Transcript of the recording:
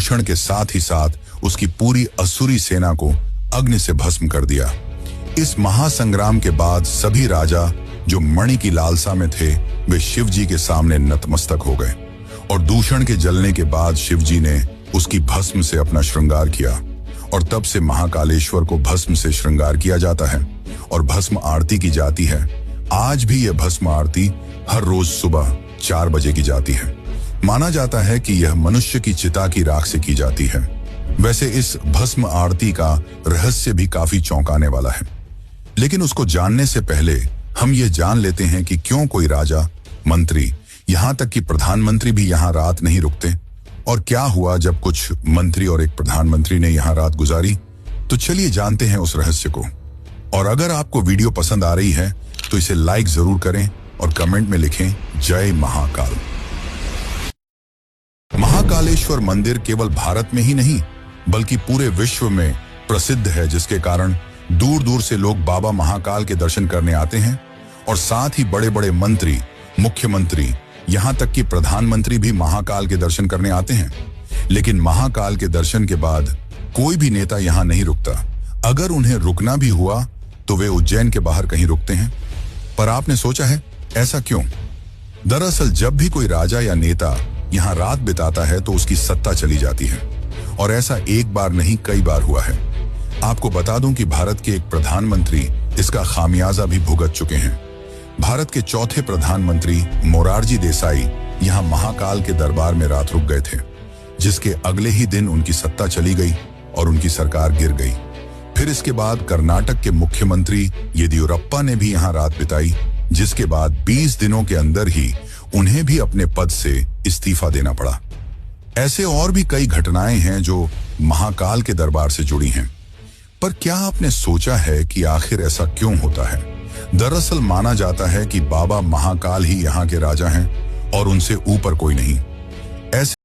दूषण के साथ ही साथ उसकी पूरी असुरी सेना को अग्नि से भस्म कर दिया। इस महासंग्राम के बाद सभी राजा जो मणि की लालसा में थे वे शिव जी के सामने नतमस्तक हो गए और दूषण के जलने के बाद शिव जी ने उसकी भस्म से अपना श्रृंगार किया और तब से महाकालेश्वर को भस्म से श्रृंगार किया जाता है और भस्म आरती की जाती है। आज भी यह भस्म आरती हर रोज सुबह 4 बजे की जाती है। माना जाता है कि यह मनुष्य की चिता की राख से की जाती है। वैसे इस भस्म आरती का रहस्य भी काफी चौंकाने वाला है, लेकिन उसको जानने से पहले हम ये जान लेते हैं कि क्यों कोई राजा, मंत्री, यहाँ तक कि प्रधानमंत्री भी यहाँ रात नहीं रुकते और क्या हुआ जब कुछ मंत्री और एक प्रधानमंत्री ने यहाँ रात गुजारी। तो चलिए जानते हैं उस रहस्य को। और अगर आपको वीडियो पसंद आ रही है तो इसे लाइक जरूर करें और कमेंट में लिखें जय महाकाल। महाकालेश्वर मंदिर केवल भारत में ही नहीं बल्कि पूरे विश्व में प्रसिद्ध है, जिसके कारण दूर दूर से लोग बाबा महाकाल के दर्शन करने आते हैं और साथ ही बड़े बड़े मंत्री, मुख्यमंत्री, यहाँ तक कि प्रधानमंत्री भी महाकाल के दर्शन करने आते हैं। लेकिन महाकाल के दर्शन के बाद कोई भी नेता यहाँ नहीं रुकता। अगर उन्हें रुकना भी हुआ तो वे उज्जैन के बाहर कहीं रुकते हैं। पर आपने सोचा है ऐसा क्यों? दरअसल जब भी कोई राजा या नेता यहाँ रात बिताता है तो उसकी सत्ता चली जाती है और ऐसा एक बार नहीं कई बार हुआ है। आपको बता दूं कि भारत के एक प्रधानमंत्री इसका खामियाजा भी भुगत चुके हैं। भारत के चौथे प्रधानमंत्री मोरारजी देसाई यहाँ महाकाल के दरबार में रात रुक गए थे, जिसके अगले ही दिन उनकी सत्ता चली गई और उनकी सरकार गिर गई। फिर इसके बाद कर्नाटक के मुख्यमंत्री येदियुरप्पा ने भी यहाँ रात बिताई, जिसके बाद 20 दिनों के अंदर ही उन्हें भी अपने पद से इस्तीफा देना पड़ा। ऐसे और भी कई घटनाएं हैं जो महाकाल के दरबार से जुड़ी हैं। पर क्या आपने सोचा है कि आखिर ऐसा क्यों होता है? दरअसल माना जाता है कि बाबा महाकाल ही यहाँ के राजा हैं और उनसे ऊपर कोई नहीं। ऐसे